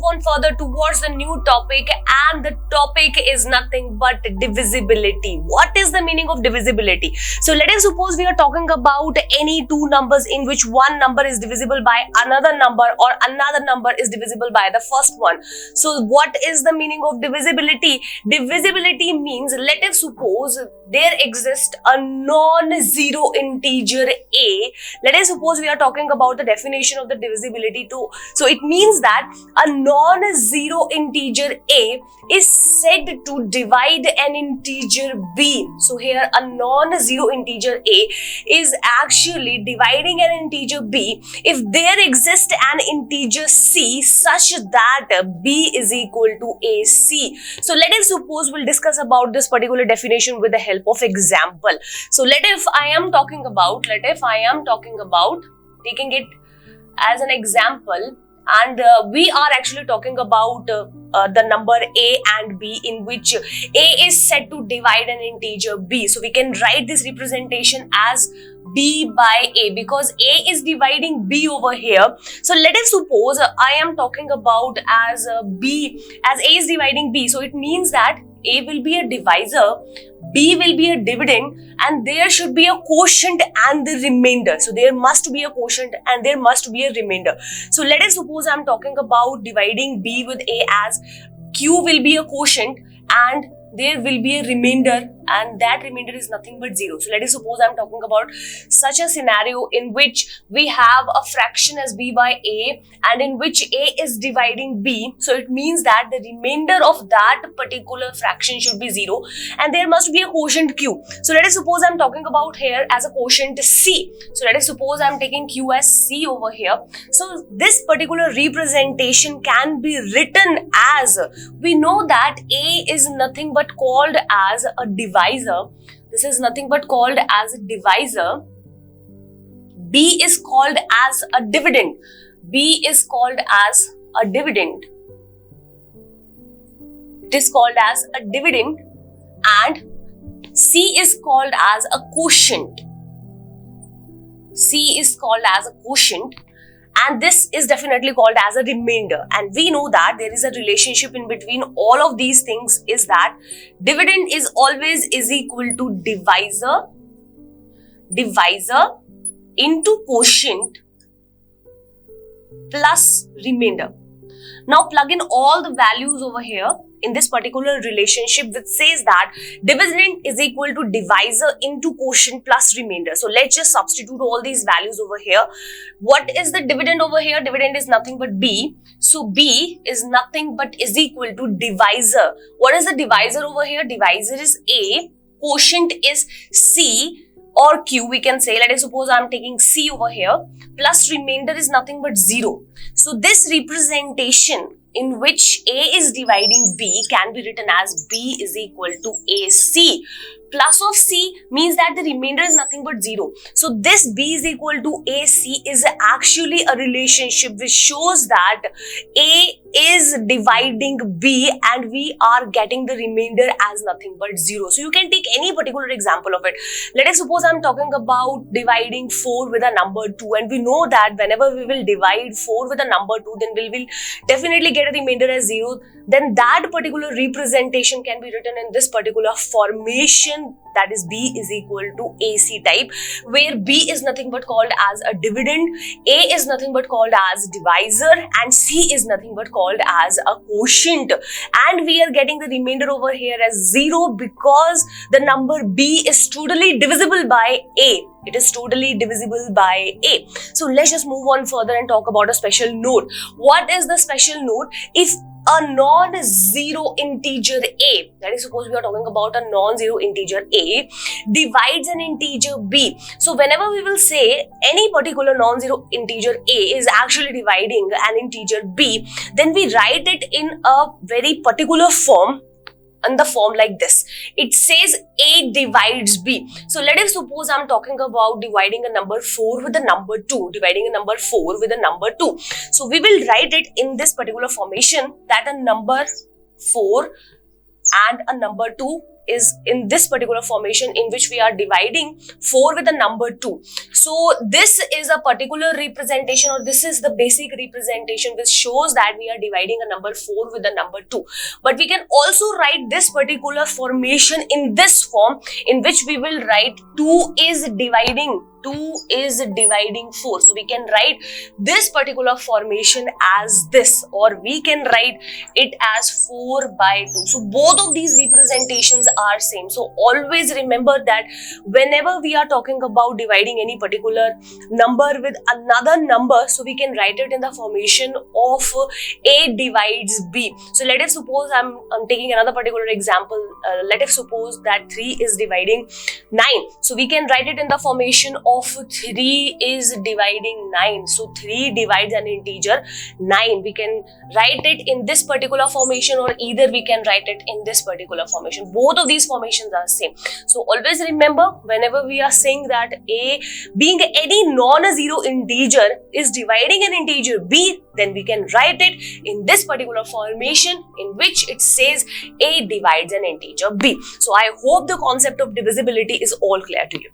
move on further towards the new topic, and the topic is nothing but divisibility. What is the meaning of divisibility? So let us suppose we are talking about any two numbers in which one number is divisible by another number, or another number is divisible by the first one. So what is the meaning of divisibility? Divisibility means, let us suppose there exists a non-zero integer a. Let us suppose we are talking about the definition of the divisibility too. So it means that a non-zero integer a is said to divide an integer b. So here a non-zero integer a is actually dividing an integer b if there exists an integer c such that b is equal to ac. So let us suppose we'll discuss about this particular definition with the help of example. So if I am talking about taking it as an example, and we are actually talking about the number a and b, in which a is said to divide an integer b. So we can write this representation as b by a, because a is dividing b over here. So let us suppose I am talking about as b, as a is dividing b. So it means that a will be a divisor, b will be a dividend, and there should be a quotient and the remainder. So there must be a quotient and there must be a remainder. So let us suppose I am talking about dividing b with a, as q will be a quotient and there will be a remainder, and that remainder is nothing but 0. So let us suppose I am talking about such a scenario in which we have a fraction as b by a, and in which a is dividing b. So it means that the remainder of that particular fraction should be 0, and there must be a quotient q. So let us suppose I am talking about here as a quotient c. So let us suppose I am taking q as c over here. So this particular representation can be written as, we know that a is nothing but called as a divisor. This is nothing but called as a divisor. B is called as a dividend. B is called as a dividend. It is called as a dividend, and C is called as a quotient. C is called as a quotient, and this is definitely called as a remainder. And we know that there is a relationship in between all of these things, is that dividend is always is equal to divisor into quotient plus remainder. Now plug in all the values over here in this particular relationship, which says that dividend is equal to divisor into quotient plus remainder. So let's just substitute all these values over here. What is the dividend over here? Dividend is nothing but b. So b is nothing but is equal to divisor. What is the divisor over here? Divisor is a, quotient is c or q, we can say. Let us suppose I am taking c over here, plus remainder is nothing but 0. So this representation in which a is dividing b can be written as b is equal to ac. Plus of c means that the remainder is nothing but 0. So this b is equal to ac is actually a relationship which shows that a is dividing b and we are getting the remainder as nothing but 0. So you can take any particular example of it. Let us suppose I am talking about dividing 4 with a number 2, and we know that whenever we will divide 4 with a number 2, then we will definitely get a remainder as 0. Then that particular representation can be written in this particular formation, that is b is equal to ac type, where b is nothing but called as a dividend, a is nothing but called as divisor, and c is nothing but called as a quotient. And we are getting the remainder over here as 0 because the number b is totally divisible by a. It is totally divisible by a. So let's just move on further and talk about a special note. What is the special note? If a non-zero integer a, that is, suppose we are talking about a non-zero integer a, divides an integer b. So whenever we will say any particular non-zero integer a is actually dividing an integer b, then we write it in a very particular form, in the form like this. It says a divides b. So let us suppose I'm talking about dividing a number 4 with a number 2, dividing a number 4 with a number 2. So we will write it in this particular formation, that a number 4 and a number 2 is in this particular formation in which we are dividing 4 with the number 2. So this is a particular representation, or this is the basic representation which shows that we are dividing a number 4 with the number 2. But we can also write this particular formation in this form, in which we will write 2 is dividing 4. So we can write this particular formation as this, or we can write it as 4 by 2. So both of these representations are same. So always remember that whenever we are talking about dividing any particular number with another number, so we can write it in the formation of A divides B. So let us suppose I'm taking another particular example. Let us suppose that 3 is dividing 9. So we can write it in the formation of 3 is dividing 9. So 3 divides an integer 9. We can write it in this particular formation, or either we can write it in this particular formation. Both of these formations are same. So always remember, whenever we are saying that A being any non-zero integer is dividing an integer B, then we can write it in this particular formation in which it says A divides an integer B. So I hope the concept of divisibility is all clear to you.